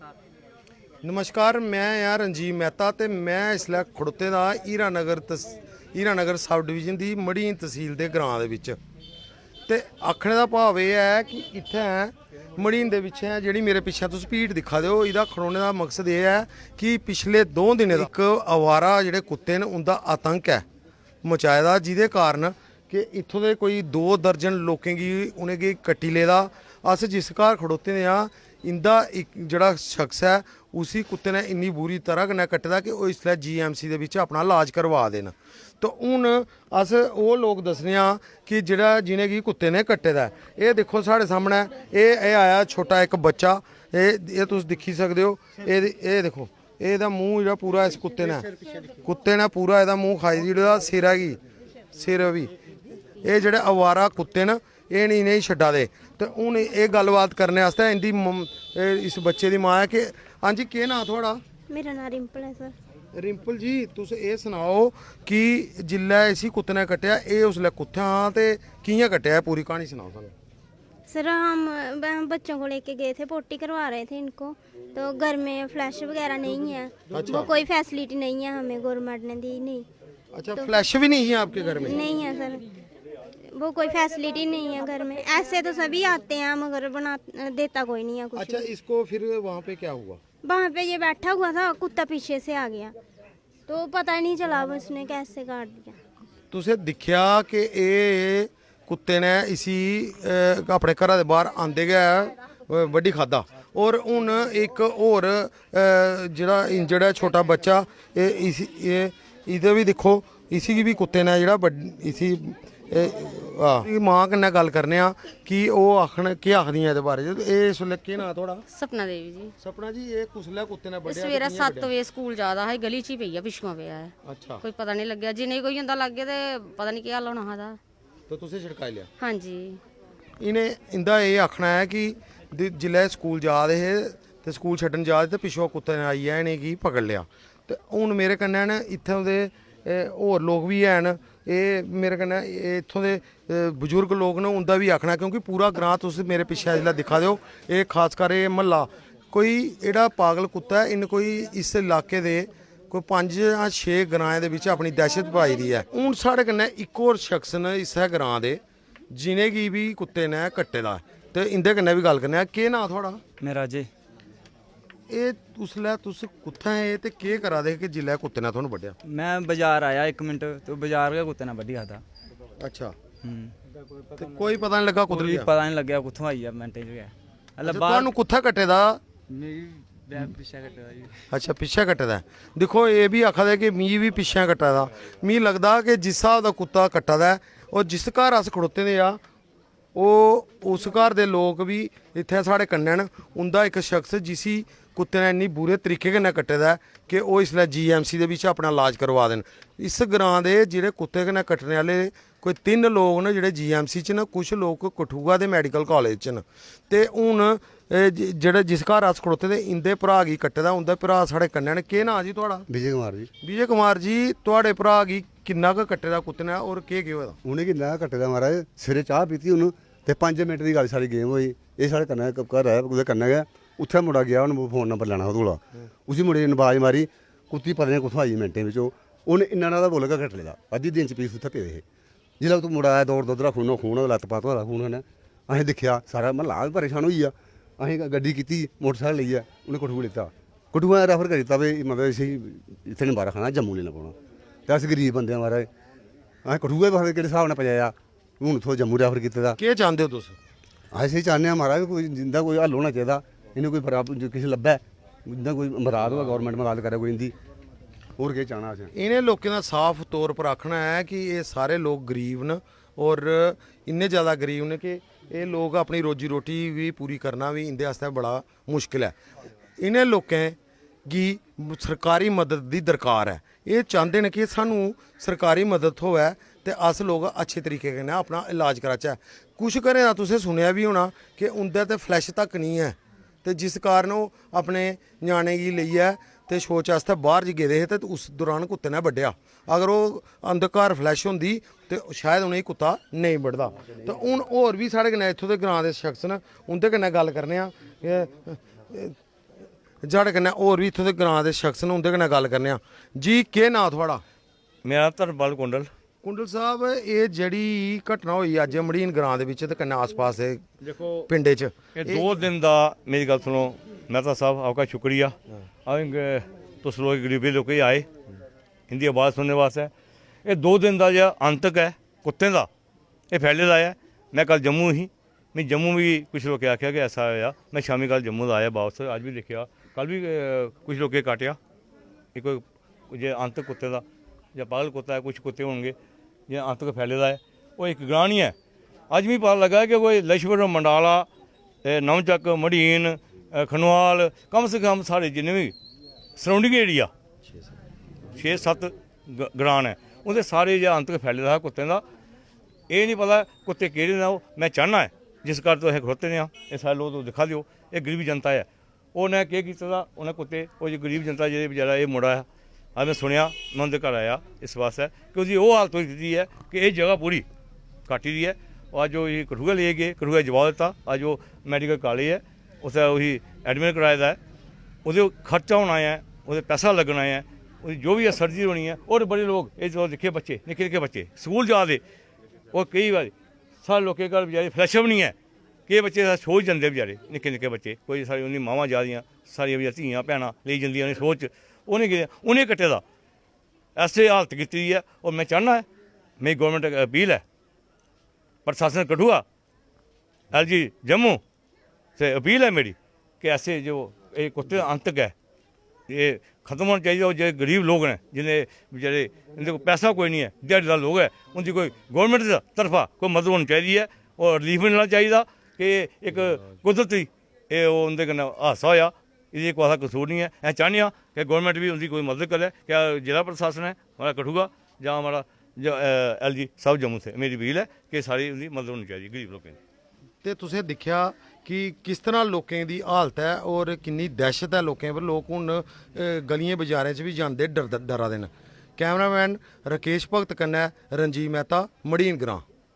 नमस्कार, मैं यार रंजीत मेहता ते मैं इसलै खड़ोते दा हीरानगर सब डिवीजन की मड़ी तहसील के ग्रां दे विच ते आखने का भाव यह है कि इत्थै मड़ीन दे पिच्छे जिहड़ी मेरे पिच्छे तुस भीड़ दिक्खा दे हो, इहदा खड़ोने का मकसद यह है कि पिछले 2 दिनें दा इक आवारा जिहड़े कुत्ते न उंदा आतंक है मचाए दा, जिहदे कारण कि इत्थों दे कोई 2 दर्जन लोकें गी उनेंगी कट्टी लेदा। अस जिस घर खड़ोते दे आं इंदा एक जड़ा शख्स है उसी कुत्ते ने इन्नी बुरी तरह कन्नै कट्टे दा कि ओह् इसलै GMC दे विच अपना इलाज करवा दे न। तो हुण अस ओह् लोग दस्सने आं कि जेह्ड़ा जिनेंगी कुत्ते ने कट्टे दा है। एह् दिक्खो साढ़े सामने एह् आया छोटा इक बच्चा, एह् तुस दिक्खी सकदे हो। एह् दिक्खो एह्दा मूंह जेह्ड़ा पूरा इस कुत्ते ने पूरा एह्दा मूंह खाई दित्ता, सिर बी। एह् जेह्ड़े आवारा कुत्ते न एह् नहीं इनेंगी छड्डा दे। ते हून एह् गल्लबात करने आस्तै इंदी इस बच्चे दी मां है कि हाँ जी केह् नांऽ थुआढ़ा? मेरा नाम रिंपल है सर। रिंपल जी, तुस एह् सनाओ कि जिल्लै इसी कुत्ते ने कट्टेआ एह् उसलै कुत्थै हा ते कि'यां कट्टेआ, पूरी क्हानी सनाओ सानूं। सर हम बच्चों को लेके गए थे, पोटी करवा रहे थे इनको, तो घर में फ्लैश वगैरह नहीं है। अच्छा। वो कोई फैसिलिटी नहीं है, हमें गवर्नमेंट ने दी नहीं। अच्छा, फ्लैश भी नहीं है आपके घर में? नहीं है सर, वो कोई फैसिलिटी नहीं है घर में। ऐसे तो सभी आते हैं मगर बना देता कोई नहीं है कुछ। अच्छा, इसको फिर वहाँ पे क्या हुआ? वहाँ पे ये बैठा हुआ था, कुत्ता पीछे से आ गया तो पता नहीं चला उसने कैसे काट दिया। तुसें दिक्खेआ कि एह् कुत्ते ने इसी अपने घरा दे बाहर आंदे गै बड्डी खादा। और हुन एक होर जेह्ड़ा इंजर्ड है छोटा बच्चा, एह्दे भी दिक्खो, इसी भी कुत्ते ने जेह्ड़ा इसी मां कन्नै गल करने आ कि ओह् आखन केह् आखदियां एह्दे बारे च। एह् इस बेल्लै केह् नांऽ थुआढ़ा? सपना देवी जी। सपना जी, एह् कुसलै कुत्ते ने बड्ढेआ? सवेरा 7 बजे स्कूल जादा है, गली च ही पेई है, पिछुआं पेआ है। अच्छा, कोई पता नहीं लग्गेआ, जिन्हें कोई होंदा लग्गे ते पता नहीं केह् हाल होना हा। तो तुसें छिड़काई लिया? हाँ जी। इन्हें इंदा एह् आखना है कि जिल्लै स्कूल जा दे हे ते स्कूल छड्डन जा दे ते पिच्छुआं कुत्ते ने आइयै इनेंगी पकड़ लिया। ते हून मेरे कन्नै न इत्थें दे होर लोग भी हैन, एह् मेरे कन्नै इत्थों दे बजुर्ग लोग न, उंदा भी आखना, क्योंकि पूरा ग्रां तुस मेरे पिच्छे जिसलै दिक्खा दे हो, एह् खासकर एह् म्हल्ला कोई एह्ड़ा पागल कुत्ता है, इन कोई इस इलाके दे कोई 5 जां 6 ग्राएं दे बिच अपनी दहशत पाई दी है। हून साढ़े कन्नै इक होर शख्स न इस्सै ग्रां दे जिनेंगी भी कुत्ते ने कट्टे दा, ते इंदे कन्नै भी गल्ल करने आं। केह् नांऽ थुआढ़ा? मेरा अजय। एह् उसलै तुस कुत्थै हे ते केह् करा दे कि जिल्लै कुत्ते ने थुहानू बड्ढेआ? मैं बाजार आया 1 मिनट, तो बाजार गै कुत्ते ने बड्ढी खादा। अच्छा, ते कोई पता नहीं लगा कुद्धर गया? पता नहीं लग्गेआ कुत्थों आई मिनटें च गै। थुहानू कुत्थै कट्टे दा? पिच्छे कट्टे दा जी। अच्छा, पिच्छे कट्टे दा। दिक्खो एह् भी आखा दे कि मिगी भी पिच्छे कट्टा दा। मिगी लगदा कि जिस स्हाब दा कुत्ता कट्टा दा है, और जिस घर अस खड़ोते दे आ ओह् उस घर दे लोग भी इत्थै साढ़े कन्नै न। उंदा एक शख्स जिसी कुत्ते ने इन्नी बुरे तरीके कन्नै कट्टे दा है कि ओह् इसलै GMC दे बिच अपना इलाज करवा दे न। इस ग्रां दे जेह्ड़े कुत्ते कन्नै कट्टने आह्ले कोई 3 लोग न जेह्ड़े GMC च न, कुछ लोग कठुआ दे मैडिकल कॉलेज च न। ते हून जेह्ड़े जिस घर अस खड़ोते दे इंदे भ्राऽ गी कट्टे दा, उंदे भ्राऽ साढ़े कन्नै न। केह् नांऽ जी थुआढ़ा? विजय कुमार जी। विजय कुमार जी, थुआढ़े भ्राऽ गी किन्ना क कट्टे दा कुत्ते ने और केह् केह् होए दा? उ'नें किन्ना कट्टे दा महाराज, सिरे चाह् पीती उन्नू ते 5 मिनट दी गल्ल सारी गेम होई। एह् साढ़े कन्नै घर है, कुदै कन्नै गै उत्थै मुड़ा गया, उन्नै फोन नंबर लैना ओह्दे कोला। उसी मुड़े ने आवाज मारी, कुत्ती पता नहीं कुत्थों आई मिनटें बिच, उन्नै इन्ना ना बोल के कट्ट लेदा। अद्धी दिन च पीस उत्थै पेदे हे। जिसलै तूं मुड़ा आया दौड़ दुद्धरा खून लत्त पात होआ खून कन्नै, असें दिक्खेआ सारा म्हल्ला परेशान होई गेआ। असें गड्डी कीती मोटरसैकल लेइयै, उ'नें कठुआ लेता, कठुआ रैफर करी दित्ता भाई, मतलब इसी इत्थै नहीं बारा खाना, जम्मू लेना पौना। ते अस गरीब बंदे महाराज, असें कठुआ बी केह्ड़े स्हाब ने पजाया, हून इत्थों जम्मू रैफर कीते दा। केह् चांह्दे हो तुस? अस एह् चाह्न्ने आं महाराज कोई जिंदा कोई हल होना चाहिदा, इन्हें कोई किश लब्भै, जिंदा कोई मराद होऐ गौरमेंट मराद करे कोई इंदी। होर केह् चाहना असें? इन्हें लोकें दा साफ तौर पर आखना है कि एह् सारे लोग गरीब न, और इन्ने ज़्यादा गरीब न कि एह् लोग अपनी रोजी रोटी भी पूरी करना भी इंदे आस्तै बड़ा मुश्किल है। इन्हें लोकें गी सरकारी मदद दी दरकार है। एह् चांह्दे न कि सानू सरकारी मदद थ्होऐ ते अस लोग अच्छे तरीके कन्नै अपना इलाज कराचै। कुछ घरें दा तुसें सुनेआ भी होना कि उं'दे ते फ्लैश तक नहीं है, ते जिस कारण ओह् अपने ञ्याणे गी लेइयै ते शौच आस्तै बाहर गेदे हे ते उस दौरान कुत्ते ने बड्ढेआ। अगर ओह् अंदर घर फ्लैश होंदी ते शायद उ'नेंगी कुत्ता नेईं बड्ढदा। ते हून होर भी साढ़े कन्नै इत्थूं दे ग्रां दे शख्स न, उं'दे कन्नै गल्ल करने आं। ਸਾਡੇ कन्नै होर भी इत्थूं दे ग्रां दे शख्स न उं'दे कन्नै गल्ल करने आं जी केह् नांऽ थुआढ़ा मेरा धर्मपाल कुंडल कुंडल साहब एह् जेह्ड़ी घटना होई अज्ज मड़ीन ग्रां दे बिच ते कन्नै आस-पास दे देखो पिंडे च ये 2 दिन दा मेरी गल सुनो मेहता साहब आपका शुक्रिया तुस लोग गरीबी लोग आए हिंदी आवाज़ सुनने वास्ते ये 2 दिन का जो आतंक है कुत्तें का ये फैले दा है मैं कल जम्मू ही मैं जम्मू भी कुछ लोग आख्या कि ऐसा होया मैं शामी कल जम्मू का आया वापस अज भी देखा कल भी कुछ लोग काटिया ये कोई जो आतंक कुत्ते का या पागल कुत्ता है कुछ कुत्ते होंगे जो आतंक फैले दा है वो एक ग्रां नहीं है अज भी पता लगा कि कोई लछवर मंडाला नवचक मड़ीन खनवाल कम से कम साढ़े जिन्ने भी सराउंडिंग एरिया 6-7 ग्रां है उनके सारे जो आतंक फैले दा कुत्तें का ये नहीं पता कुत्ते केड़े ने मैं चाहना है जिस घर तो खड़ोते ने ये सारे लोग तो दिखा दिओ ये गरीब जनता है उन्हें केह् कीता दा उन्हें कुत्ते वो जो गरीब जनता जो बेचारा ये मुड़ा है अज मैं सुनिया मैं उनके घर आया इस वास्ते कि उसकी वो हालत होई दी है कि ये जगह पूरी काटी दी है और अज वो कठुआ ले गए कठुआ जवाब दिता अज वो मैडिकल कॉलेज है उसे वही एडमिट कराए दा है वो खर्चा होना है वो पैसा लगना है जो भी है सर्जरी होनी है और बड़े लोग ये जो दिखे बच्चे निक्के निक्के बच्चे स्कूल जा दे और कई बार सारे लोगों घर बेचारे फ्लैश भी नहीं है कि बच्चे सोच जाते बेचारे निक्के निक्के बच्चे कोई सारी उन्हें मावां जा दियां सारियां धियां भैनां लेई जंदियां उन्हें सोच उन्हें कट्टे दा ऐसे हालत की है और मैं चाहना है मेरी गौरमेंट अपील है प्रशासन कठुआ LG जम्मू से अपील है मेरी कि ऐसे जो ये कुत्ते आतंक है ये खत्म होना चाहिए और जो गरीब लोग हैं जिन्हें बेचारे इनके को पैसा कोई नहीं है दिहाड़ीदार लोग है उनकी कोई गौरमेंट की तरफा कोई मदद होनी चाहिए है और रिलीफ मिलना चाहिए कि एक कुदरती ये उनके कन्नै हादसा होया ये कोई कसूर नहीं है अस चाहते हैं कि गौरमेंट भी उनकी कोई मदद करे क्या जिला प्रशासन है हमारा कठुआ या हमारा जो LG सब जम्मू से मेरी अपील है कि सारी उनकी मदद होनी चाहिए गरीब लोगों की ते तुसें दिक्खेआ कि किस तरह लोकें दी हालत है और किन्नी दहशत है लोकें पर लोग हुण गलियें बाजारें च भी जांदे डरा दे न कैमरामैन राकेश भगत कन्नै रंजीत मेहता मड़ीन ग्रां।